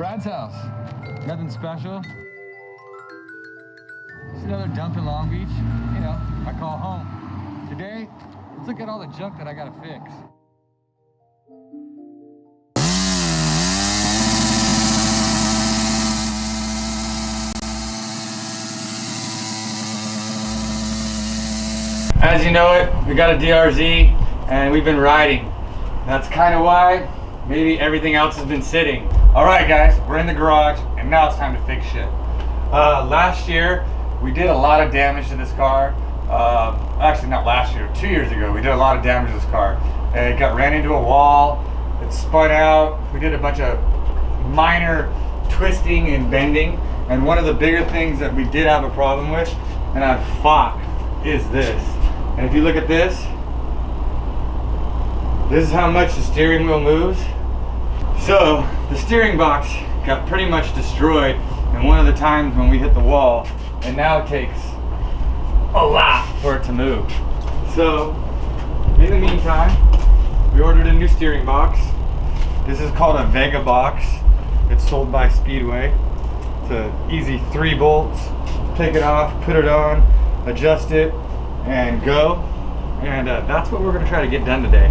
Brad's house. Nothing special. Just another dump in Long Beach. You know, I call home. Today, let's look at all the junk that I gotta fix. As you know it, we got a DRZ and we've been riding. That's kind of why maybe everything else has been sitting. All right guys, we're in the garage and now it's time to fix shit. Last year, we did a lot of damage to this car. Actually not last year, 2 years ago, we did a lot of damage to this car. It ran into a wall, it spun out, we did a bunch of minor twisting and bending. And one of the bigger things that we did have a problem with, and I've fought, is this. And if you look at this is how much the steering wheel moves. So the steering box got pretty much destroyed in one of the times when we hit the wall, and now it takes a lot for it to move. So in the meantime, we ordered a new steering box. This is called a Vega box. It's sold by Speedway. It's an easy 3 bolts. Take it off, put it on, adjust it, and go. And that's what we're gonna try to get done today.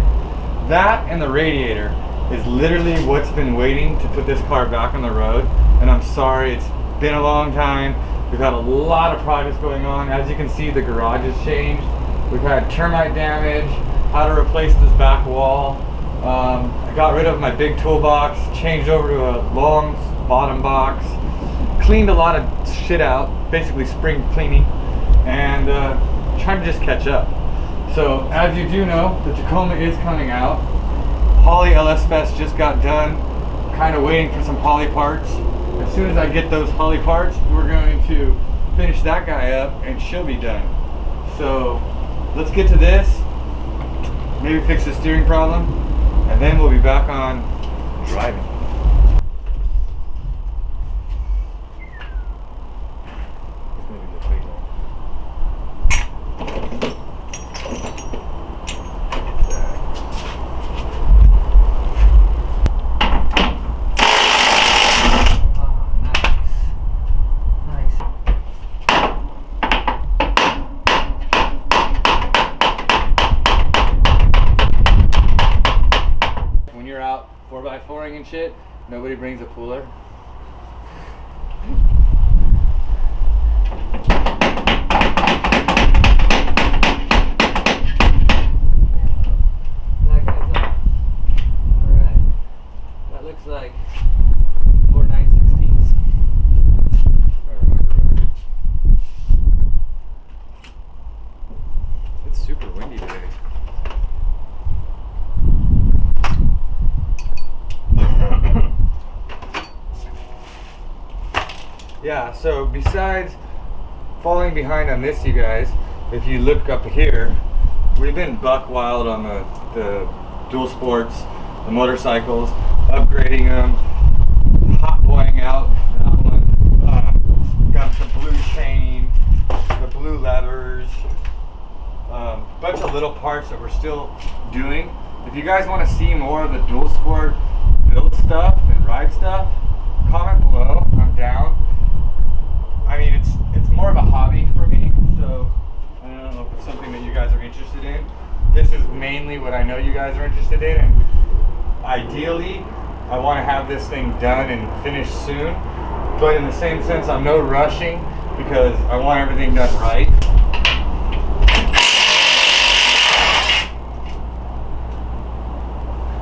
That and the radiator is literally what's been waiting to put this car back on the road. And I'm sorry, it's been a long time. We've had a lot of projects going on. As you can see, the garage has changed. We've had termite damage, how to replace this back wall. I got rid of my big toolbox, changed over to a long bottom box, cleaned a lot of shit out, basically spring cleaning, and trying to just catch up. So as you do know, the Tacoma is coming out. Holley LS Fest just got done, kind of waiting for some Holley parts. As soon as I get those Holley parts, we're going to finish that guy up and she'll be done. So let's get to this, maybe fix the steering problem, and then we'll be back on driving. When you're out 4x4ing and shit, nobody brings a puller. That guy's up. Alright. That looks like 4 9/16ths. If I remember right. It's super windy today. Yeah, so besides falling behind on this, you guys, if you look up here, we've been buck wild on the dual sports, the motorcycles, upgrading them, hot boying out that one, got the blue chain, the blue levers, bunch of little parts that we're still doing. If you guys want to see more of the dual sport build stuff and ride stuff, comment below, I'm down. I mean, it's more of a hobby for me, so I don't know if it's something that you guys are interested in. This is mainly what I know you guys are interested in, and ideally, I want to have this thing done and finished soon. But in the same sense, I'm no rushing because I want everything done right.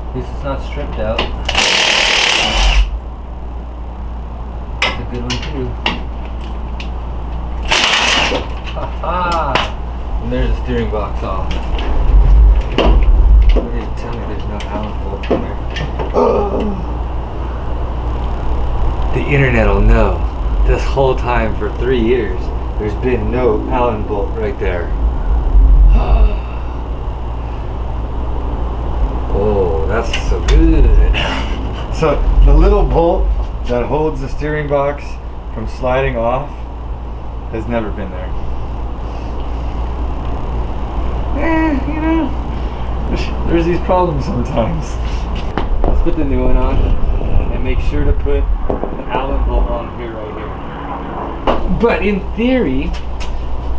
At least it's not stripped out. That's a good one too. Haha! And there's the steering box off. What did you tell me there's no Allen bolt in there? The internet will know. This whole time for 3 years, there's been no Allen bolt right there. Oh, that's so good. So the little bolt that holds the steering box from sliding off has never been there. You know, there's these problems sometimes. Let's put the new one on and make sure to put the Allen bolt on here right here. But in theory,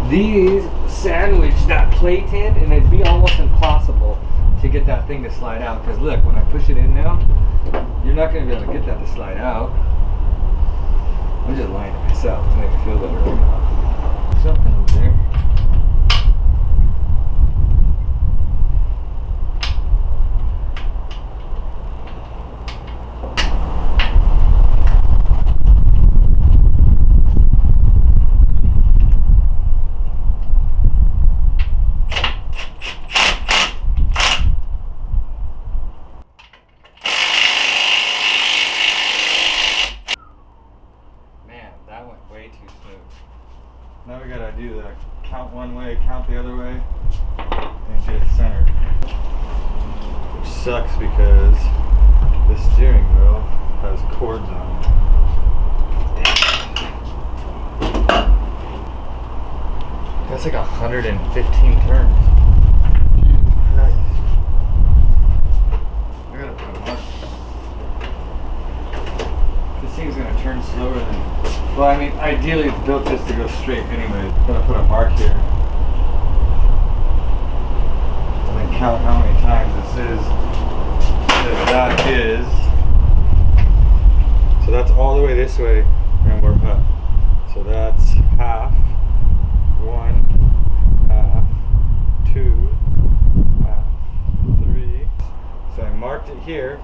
these sandwich that plate in, and it'd be almost impossible to get that thing to slide out. Because look, when I push it in now, you're not going to be able to get that to slide out. I'm just lying to myself to make it feel better right now. Something over there. Now we gotta do the count one way, count the other way, and get it centered. Which sucks because the steering wheel has cords on it. That's like 115 turns. Jesus Christ. I gotta put a mark. This thing's gonna turn slower than. Well, I mean, ideally it's built just to go straight anyway. I'm gonna put a mark here. And then count how many times this is. That is. So that's all the way this way, and we're up. So that's half, 1, half, 2, half, 3. So I marked it here.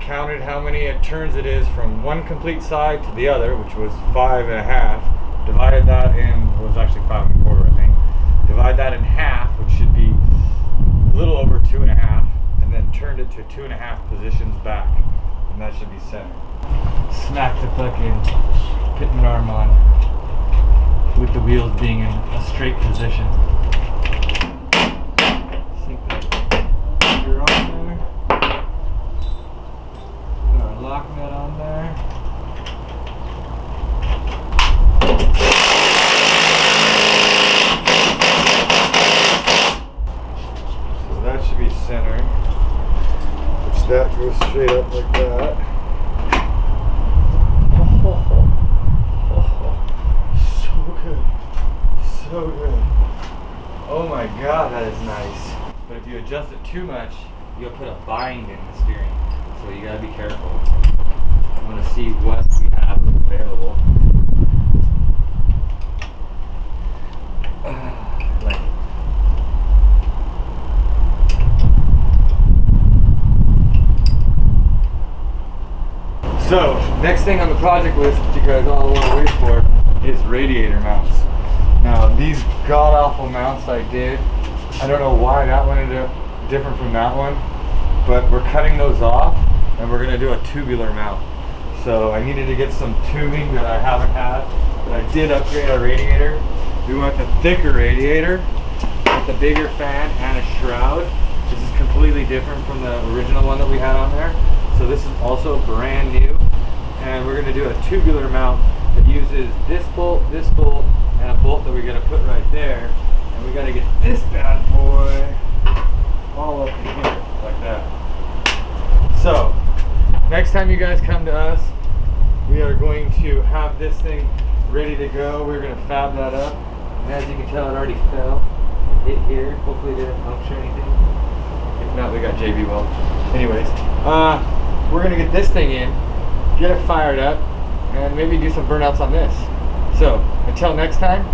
Counted how many turns it is from one complete side to the other, which was 5.5. Divided that in, it was actually 5 1/4, I think. Divide that in half, which should be a little over 2.5, and then turned it to 2.5 positions back, and that should be centered. Smack the fucking Pitman arm on with the wheels being in a straight position. Sink that gear on there. Put our lock nut on there. So that should be centered. Which that goes straight up like that. So good. So good. Oh my god, that is nice. But if you adjust it too much, you'll put a bind in the steering. So you gotta be careful. I'm gonna see what we have available. Like. So, next thing on the project list that you guys all want to wait for is radiator mounts. Now, these god-awful mounts I did, I don't know why that one ended up different from that one, but we're cutting those off and we're going to do a tubular mount. So I needed to get some tubing that I haven't had, but I did upgrade our radiator. We went with a thicker radiator with a bigger fan and a shroud. This is completely different from the original one that we had on there. So this is also brand new, and we're going to do a tubular mount that uses this bolt, and a bolt that we're going to put right there, and we got to get this bad boy all up in here like that. So next time you guys come to us, we are going to have this thing ready to go. We're going to fab that up, and as you can tell, it already fell and hit here. Hopefully it didn't puncture anything. If not, we got JB weld. Anyways, we're gonna get this thing in, get it fired up, and maybe do some burnouts on this. So until next time,